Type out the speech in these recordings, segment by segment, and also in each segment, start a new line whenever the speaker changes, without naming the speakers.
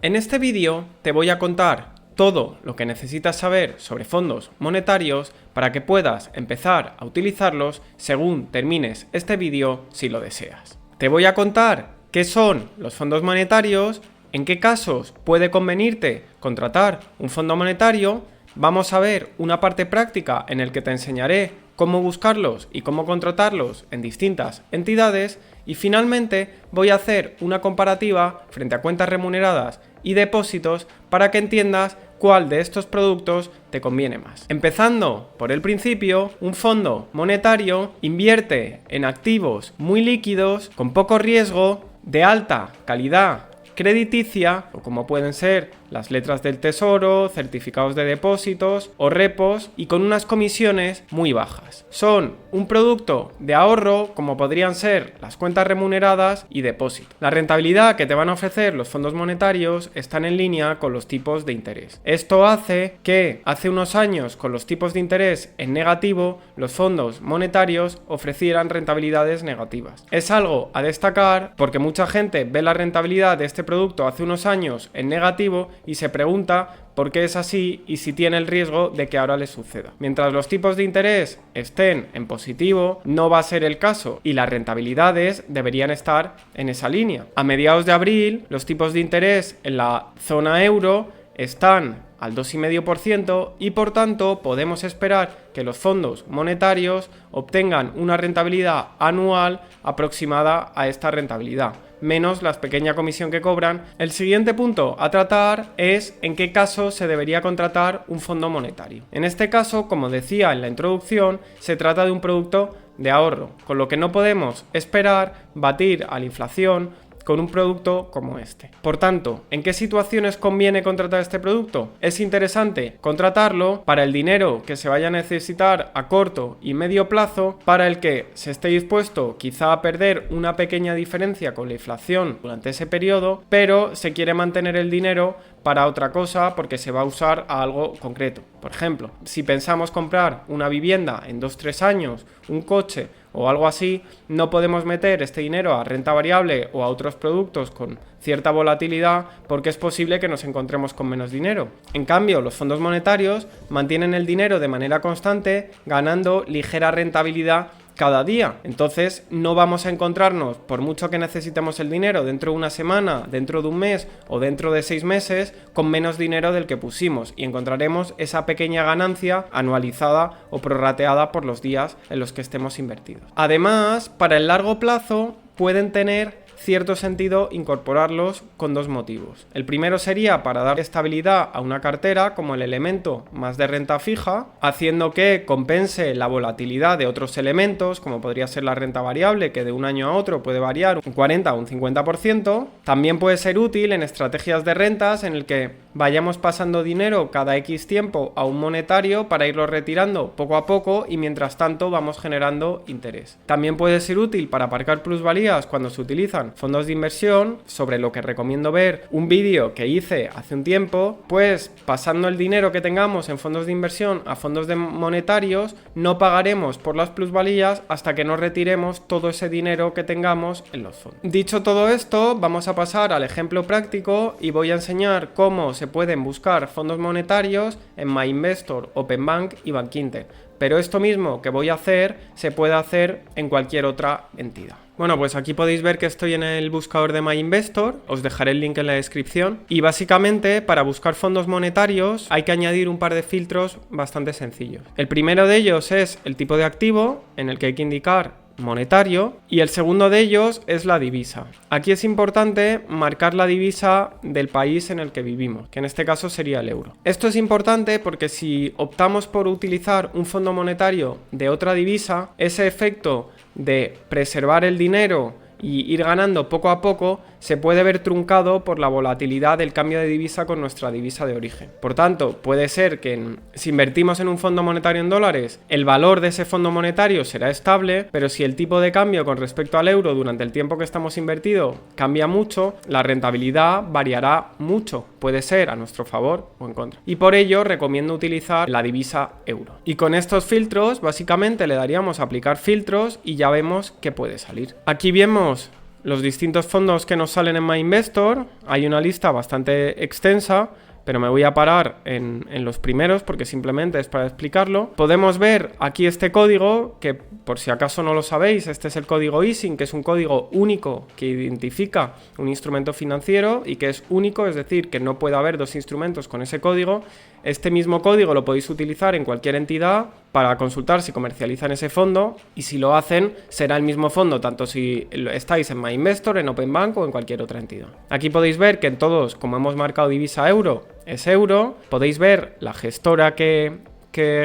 En este vídeo te voy a contar todo lo que necesitas saber sobre fondos monetarios para que puedas empezar a utilizarlos según termines este vídeo si lo deseas. Te voy a contar qué son los fondos monetarios, en qué casos puede convenirte contratar un fondo monetario. Vamos a ver una parte práctica en la que te enseñaré cómo buscarlos y cómo contratarlos en distintas entidades. Y finalmente voy a hacer una comparativa frente a cuentas remuneradas y depósitos para que entiendas cuál de estos productos te conviene más. Empezando por el principio, un fondo monetario invierte en activos muy líquidos, con poco riesgo, de alta calidad crediticia, o como pueden ser las letras del tesoro, certificados de depósitos o repos, y con unas comisiones muy bajas. Son un producto de ahorro como podrían ser las cuentas remuneradas y depósitos. La rentabilidad que te van a ofrecer los fondos monetarios están en línea con los tipos de interés. Esto hace que hace unos años, con los tipos de interés en negativo, los fondos monetarios ofrecieran rentabilidades negativas. Es algo a destacar porque mucha gente ve la rentabilidad de este producto hace unos años en negativo y se pregunta por qué es así y si tiene el riesgo de que ahora le suceda. Mientras los tipos de interés estén en positivo, no va a ser el caso y las rentabilidades deberían estar en esa línea. A mediados de abril, los tipos de interés en la zona euro están al 2,5% y por tanto podemos esperar que los fondos monetarios obtengan una rentabilidad anual aproximada a esta rentabilidad, menos la pequeña comisión que cobran. El siguiente punto a tratar es en qué caso se debería contratar un fondo monetario. En este caso, como decía en la introducción, se trata de un producto de ahorro, con lo que no podemos esperar batir a la inflación con un producto como este. Por tanto, ¿en qué situaciones conviene contratar este producto? Es interesante contratarlo para el dinero que se vaya a necesitar a corto y medio plazo, para el que se esté dispuesto quizá a perder una pequeña diferencia con la inflación durante ese periodo, pero se quiere mantener el dinero para otra cosa porque se va a usar a algo concreto. Por ejemplo, si pensamos comprar una vivienda en 2-3 años, un coche o algo así, no podemos meter este dinero a renta variable o a otros productos con cierta volatilidad porque es posible que nos encontremos con menos dinero. En cambio, los fondos monetarios mantienen el dinero de manera constante, ganando ligera rentabilidad cada día. Entonces no vamos a encontrarnos, por mucho que necesitemos el dinero dentro de una semana, dentro de un mes o dentro de 6 meses, con menos dinero del que pusimos, y encontraremos esa pequeña ganancia anualizada o prorrateada por los días en los que estemos invertidos. Además, para el largo plazo pueden tener cierto sentido incorporarlos con dos motivos. El primero sería para dar estabilidad a una cartera como el elemento más de renta fija, haciendo que compense la volatilidad de otros elementos, como podría ser la renta variable, que de un año a otro puede variar un 40 o un 50%. También puede ser útil en estrategias de rentas en el que vayamos pasando dinero cada X tiempo a un monetario para irlo retirando poco a poco y mientras tanto vamos generando interés. También puede ser útil para aparcar plusvalías cuando se utilizan fondos de inversión, sobre lo que recomiendo ver un vídeo que hice hace un tiempo. Pues pasando el dinero que tengamos en fondos de inversión a fondos monetarios, no pagaremos por las plusvalías hasta que no retiremos todo ese dinero que tengamos en los fondos. Dicho todo esto, vamos a pasar al ejemplo práctico y voy a enseñar cómo se pueden buscar fondos monetarios en MyInvestor, Openbank y Bankinter. Pero esto mismo que voy a hacer se puede hacer en cualquier otra entidad. Bueno, pues aquí podéis ver que estoy en el buscador de MyInvestor, os dejaré el link en la descripción, y básicamente para buscar fondos monetarios hay que añadir un par de filtros bastante sencillos. El primero de ellos es el tipo de activo, en el que hay que indicar monetario, y el segundo de ellos es la divisa. Aquí es importante marcar la divisa del país en el que vivimos, que en este caso sería el euro. Esto es importante porque si optamos por utilizar un fondo monetario de otra divisa, ese efecto de preservar el dinero y ir ganando poco a poco se puede ver truncado por la volatilidad del cambio de divisa con nuestra divisa de origen. Por tanto, puede ser que si invertimos en un fondo monetario en dólares, el valor de ese fondo monetario será estable, pero si el tipo de cambio con respecto al euro durante el tiempo que estamos invertido cambia mucho, la rentabilidad variará mucho, puede ser a nuestro favor o en contra. Y por ello recomiendo utilizar la divisa euro. Y con estos filtros, básicamente le daríamos a aplicar filtros y ya vemos qué puede salir. Aquí vemos los distintos fondos que nos salen en MyInvestor. Hay una lista bastante extensa, pero me voy a parar en los primeros porque simplemente es para explicarlo. Podemos ver aquí este código, que por si acaso no lo sabéis, este es el código ISIN, que es un código único que identifica un instrumento financiero y que es único, es decir, que no puede haber dos instrumentos con ese código. Este mismo código lo podéis utilizar en cualquier entidad para consultar si comercializan ese fondo, y si lo hacen será el mismo fondo tanto si estáis en MyInvestor, en OpenBank o en cualquier otra entidad. Aquí podéis ver que en todos, como hemos marcado divisa euro, es euro. Podéis ver la gestora que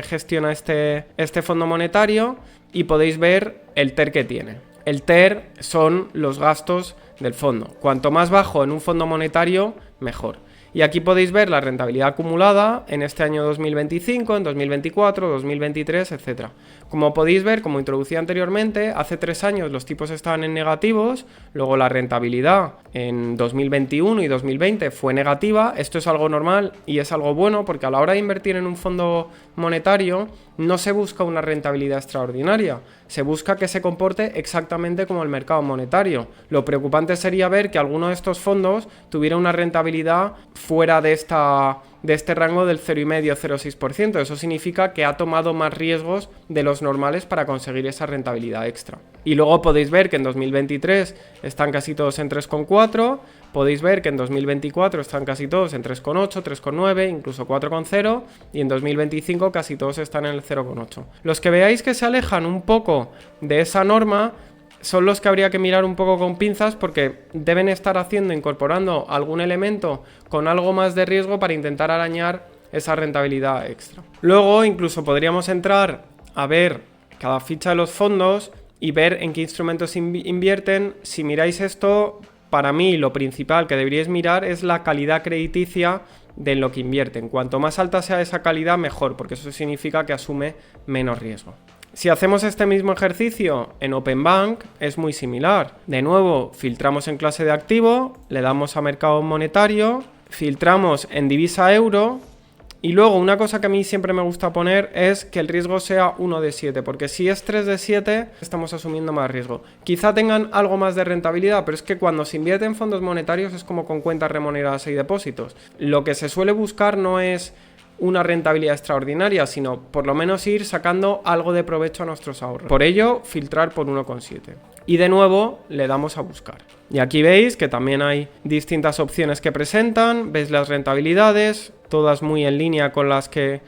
gestiona este fondo monetario y podéis ver el TER que tiene. El TER son los gastos del fondo. Cuanto más bajo en un fondo monetario, mejor. Y aquí podéis ver la rentabilidad acumulada en este año 2025, en 2024, 2023, etc. Como podéis ver, como introducí anteriormente, hace 3 años los tipos estaban en negativos, luego la rentabilidad en 2021 y 2020 fue negativa. Esto es algo normal y es algo bueno porque a la hora de invertir en un fondo monetario no se busca una rentabilidad extraordinaria, se busca que se comporte exactamente como el mercado monetario. Lo preocupante sería ver que alguno de estos fondos tuviera una rentabilidad fuera de este rango del 0,5-0,6%. Eso significa que ha tomado más riesgos de los normales para conseguir esa rentabilidad extra. Y luego podéis ver que en 2023 están casi todos en 3,4, podéis ver que en 2024 están casi todos en 3,8, 3,9, incluso 4,0, y en 2025 casi todos están en el 0,8. Los que veáis que se alejan un poco de esa norma son los que habría que mirar un poco con pinzas, porque deben estar incorporando algún elemento con algo más de riesgo para intentar arañar esa rentabilidad extra. Luego incluso podríamos entrar a ver cada ficha de los fondos y ver en qué instrumentos invierten. Si miráis esto, para mí lo principal que deberíais mirar es la calidad crediticia de lo que invierten. Cuanto más alta sea esa calidad, mejor, porque eso significa que asume menos riesgo. Si hacemos este mismo ejercicio en OpenBank, es muy similar. De nuevo, filtramos en clase de activo, le damos a mercado monetario, filtramos en divisa euro, y luego una cosa que a mí siempre me gusta poner es que el riesgo sea 1 de 7, porque si es 3 de 7 estamos asumiendo más riesgo. Quizá tengan algo más de rentabilidad, pero es que cuando se invierte en fondos monetarios es como con cuentas remuneradas y depósitos. Lo que se suele buscar no es una rentabilidad extraordinaria, sino por lo menos ir sacando algo de provecho a nuestros ahorros. Por ello, filtrar por 1,7. Y de nuevo le damos a buscar. Y aquí veis que también hay distintas opciones que presentan, veis las rentabilidades, todas muy en línea con las que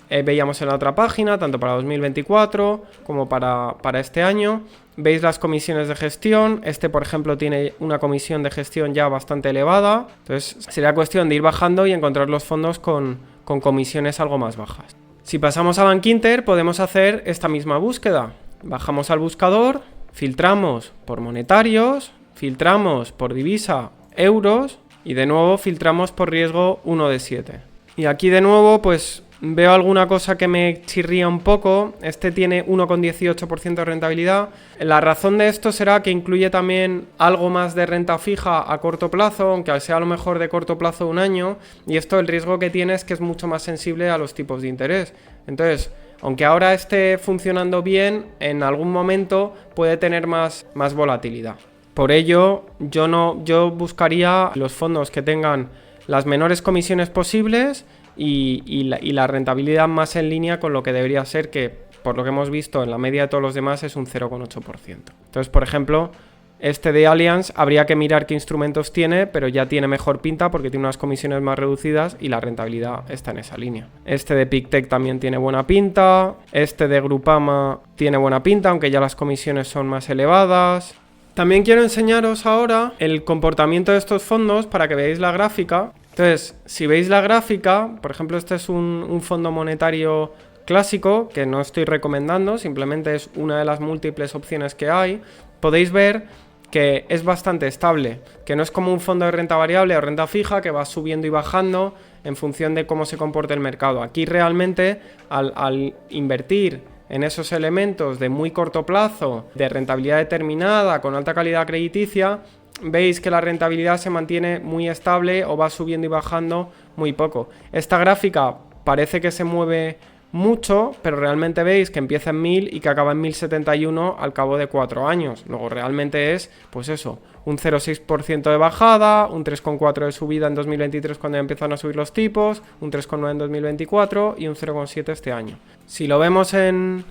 veíamos en la otra página, tanto para 2024 como para este año. Veis las comisiones de gestión. Este, por ejemplo, tiene una comisión de gestión ya bastante elevada. Entonces sería cuestión de ir bajando y encontrar los fondos con comisiones algo más bajas. Si pasamos a Bankinter, podemos hacer esta misma búsqueda. Bajamos al buscador, filtramos por monetarios, filtramos por divisa euros y de nuevo filtramos por riesgo 1 de 7. Y aquí de nuevo pues veo alguna cosa que me chirría un poco. Este tiene 1,18% de rentabilidad. La razón de esto será que incluye también algo más de renta fija a corto plazo, aunque sea a lo mejor de corto plazo de un año, y esto el riesgo que tiene es que es mucho más sensible a los tipos de interés. Entonces, aunque ahora esté funcionando bien, en algún momento puede tener más volatilidad. Por ello, yo buscaría los fondos que tengan las menores comisiones posibles y la rentabilidad más en línea con lo que debería ser, que por lo que hemos visto en la media de todos los demás es un 0,8%. Entonces, por ejemplo, este de Allianz habría que mirar qué instrumentos tiene, pero ya tiene mejor pinta porque tiene unas comisiones más reducidas y la rentabilidad está en esa línea. Este de Pictet también tiene buena pinta, este de Grupama tiene buena pinta, aunque ya las comisiones son más elevadas. También quiero enseñaros ahora el comportamiento de estos fondos para que veáis la gráfica. Entonces, si veis la gráfica, por ejemplo, este es un fondo monetario clásico que no estoy recomendando, simplemente es una de las múltiples opciones que hay. Podéis ver que es bastante estable, que no es como un fondo de renta variable o renta fija que va subiendo y bajando en función de cómo se comporte el mercado. Aquí realmente al invertir en esos elementos de muy corto plazo, de rentabilidad determinada, con alta calidad crediticia, veis que la rentabilidad se mantiene muy estable o va subiendo y bajando muy poco. Esta gráfica parece que se mueve mucho, pero realmente veis que empieza en 1000 y que acaba en 1071 al cabo de 4 años. Luego realmente es, pues eso, un 0,6% de bajada, un 3,4% de subida en 2023 cuando ya empiezan a subir los tipos, un 3,9% en 2024 y un 0,7% este año. Si lo vemos en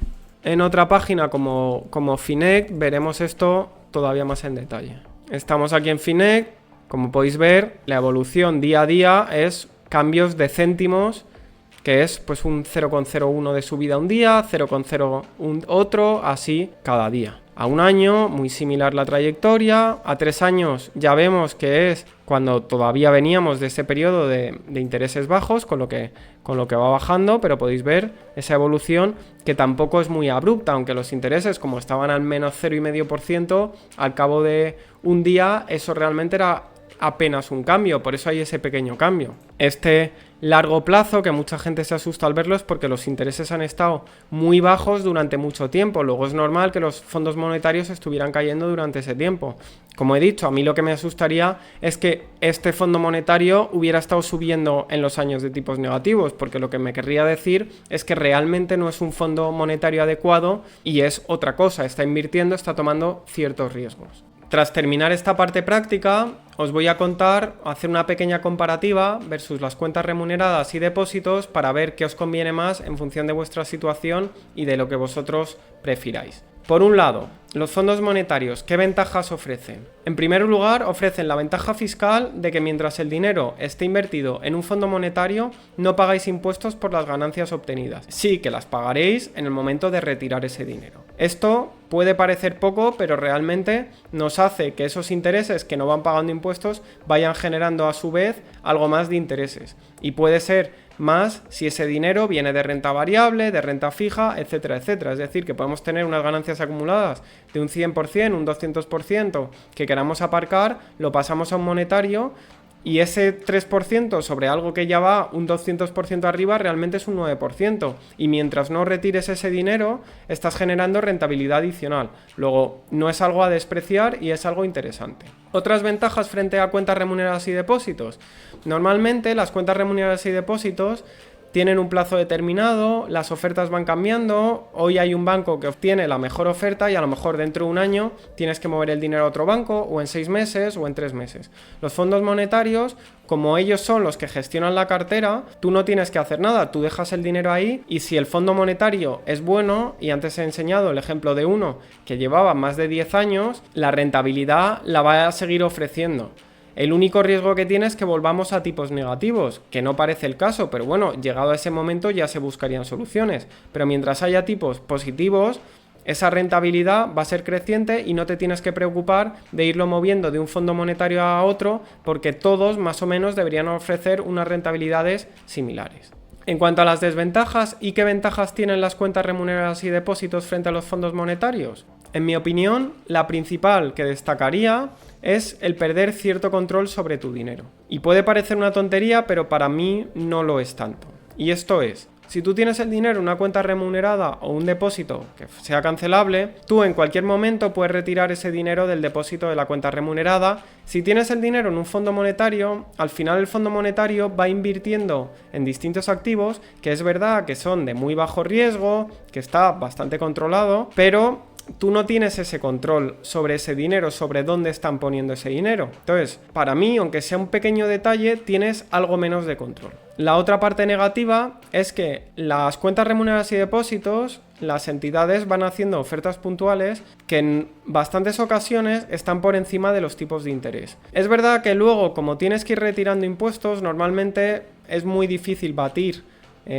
otra página como Finect, veremos esto todavía más en detalle. Estamos aquí en Finect, como podéis ver, la evolución día a día es cambios de céntimos, que es pues un 0,01 de subida un día, 0,01 otro, así cada día. A un año, muy similar la trayectoria. A 3 años ya vemos que es cuando todavía veníamos de ese periodo de intereses bajos, con lo que va bajando, pero podéis ver esa evolución que tampoco es muy abrupta, aunque los intereses, como estaban al menos 0,5%, al cabo de un día, eso realmente era apenas un cambio, por eso hay ese pequeño cambio. Este largo plazo, que mucha gente se asusta al verlo, es porque los intereses han estado muy bajos durante mucho tiempo. Luego es normal que los fondos monetarios estuvieran cayendo durante ese tiempo. Como he dicho, a mí lo que me asustaría es que este fondo monetario hubiera estado subiendo en los años de tipos negativos, porque lo que me querría decir es que realmente no es un fondo monetario adecuado y es otra cosa, está invirtiendo, está tomando ciertos riesgos. Tras terminar esta parte práctica, os voy a contar, hacer una pequeña comparativa versus las cuentas remuneradas y depósitos para ver qué os conviene más en función de vuestra situación y de lo que vosotros prefiráis. Por un lado, los fondos monetarios, ¿qué ventajas ofrecen? En primer lugar, ofrecen la ventaja fiscal de que mientras el dinero esté invertido en un fondo monetario, no pagáis impuestos por las ganancias obtenidas. Sí que las pagaréis en el momento de retirar ese dinero. Esto puede parecer poco, pero realmente nos hace que esos intereses que no van pagando impuestos vayan generando a su vez algo más de intereses. Y puede ser más si ese dinero viene de renta variable, de renta fija, etcétera, etcétera. Es decir, que podemos tener unas ganancias acumuladas de un 100%, un 200% que queramos aparcar, lo pasamos a un monetario y ese 3% sobre algo que ya va un 200% arriba realmente es un 9%. Y mientras no retires ese dinero, estás generando rentabilidad adicional. Luego, no es algo a despreciar y es algo interesante. Otras ventajas frente a cuentas remuneradas y depósitos. Normalmente las cuentas remuneradas y depósitos tienen un plazo determinado, las ofertas van cambiando, hoy hay un banco que obtiene la mejor oferta y a lo mejor dentro de un año tienes que mover el dinero a otro banco, o en 6 meses o en 3 meses. Los fondos monetarios, como ellos son los que gestionan la cartera, tú no tienes que hacer nada, tú dejas el dinero ahí y si el fondo monetario es bueno, y antes he enseñado el ejemplo de uno que llevaba más de 10 años, la rentabilidad la va a seguir ofreciendo. El único riesgo que tiene es que volvamos a tipos negativos, que no parece el caso, pero bueno, llegado a ese momento ya se buscarían soluciones. Pero mientras haya tipos positivos, esa rentabilidad va a ser creciente y no te tienes que preocupar de irlo moviendo de un fondo monetario a otro, porque todos más o menos deberían ofrecer unas rentabilidades similares. En cuanto a las desventajas, ¿y qué ventajas tienen las cuentas remuneradas y depósitos frente a los fondos monetarios? En mi opinión, la principal que destacaría es el perder cierto control sobre tu dinero. Y puede parecer una tontería, pero para mí no lo es tanto. Y esto es, si tú tienes el dinero en una cuenta remunerada o un depósito que sea cancelable, tú en cualquier momento puedes retirar ese dinero del depósito de la cuenta remunerada. Si tienes el dinero en un fondo monetario, al final el fondo monetario va invirtiendo en distintos activos, que es verdad que son de muy bajo riesgo, que está bastante controlado, pero tú no tienes ese control sobre ese dinero, sobre dónde están poniendo ese dinero. Entonces, para mí, aunque sea un pequeño detalle, tienes algo menos de control. La otra parte negativa es que las cuentas remuneradas y depósitos, las entidades van haciendo ofertas puntuales que en bastantes ocasiones están por encima de los tipos de interés. Es verdad que luego, como tienes que ir retirando impuestos, normalmente es muy difícil batir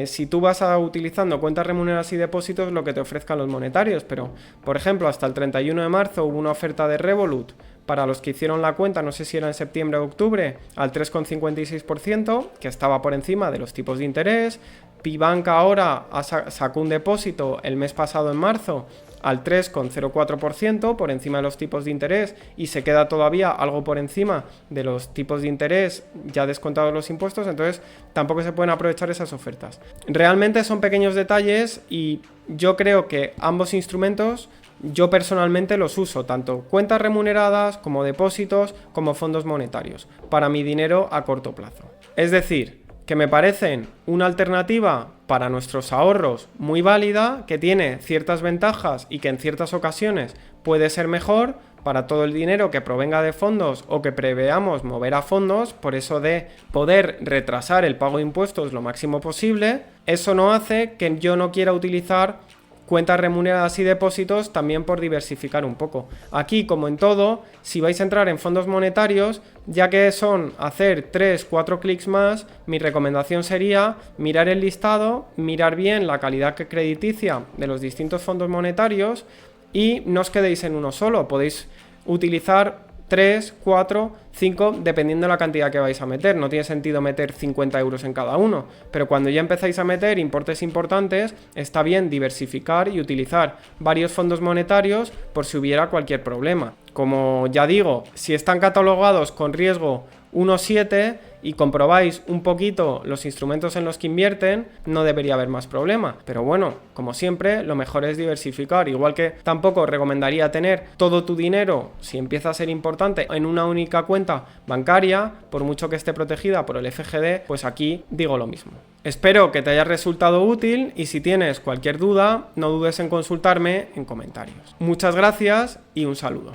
si tú vas utilizando cuentas remuneradas y depósitos lo que te ofrezcan los monetarios, pero por ejemplo hasta el 31 de marzo hubo una oferta de Revolut para los que hicieron la cuenta, no sé si era en septiembre o octubre, al 3,56%, que estaba por encima de los tipos de interés. Pibanca ahora sacó un depósito el mes pasado en marzo al 3,04% por encima de los tipos de interés y se queda todavía algo por encima de los tipos de interés ya descontados los impuestos, entonces tampoco se pueden aprovechar esas ofertas. Realmente son pequeños detalles y yo creo que ambos instrumentos yo personalmente los uso, tanto cuentas remuneradas como depósitos como fondos monetarios, para mi dinero a corto plazo. Es decir, que me parecen una alternativa para nuestros ahorros muy válida, que tiene ciertas ventajas y que en ciertas ocasiones puede ser mejor para todo el dinero que provenga de fondos o que preveamos mover a fondos, por eso de poder retrasar el pago de impuestos lo máximo posible. Eso no hace que yo no quiera utilizar cuentas remuneradas y depósitos también por diversificar un poco. Aquí, como en todo, si vais a entrar en fondos monetarios, ya que son hacer 3-4 clics más, mi recomendación sería mirar el listado, mirar bien la calidad crediticia de los distintos fondos monetarios y no os quedéis en uno solo, podéis utilizar 3, 4, 5, dependiendo de la cantidad que vais a meter. No tiene sentido meter 50 euros en cada uno, pero cuando ya empezáis a meter importes importantes, está bien diversificar y utilizar varios fondos monetarios por si hubiera cualquier problema. Como ya digo, si están catalogados con riesgo 1,7 y comprobáis un poquito los instrumentos en los que invierten, no debería haber más problema. Pero bueno, como siempre, lo mejor es diversificar. Igual que tampoco recomendaría tener todo tu dinero, si empieza a ser importante, en una única cuenta bancaria, por mucho que esté protegida por el FGD, pues aquí digo lo mismo. Espero que te haya resultado útil y si tienes cualquier duda, no dudes en consultarme en comentarios. Muchas gracias y un saludo.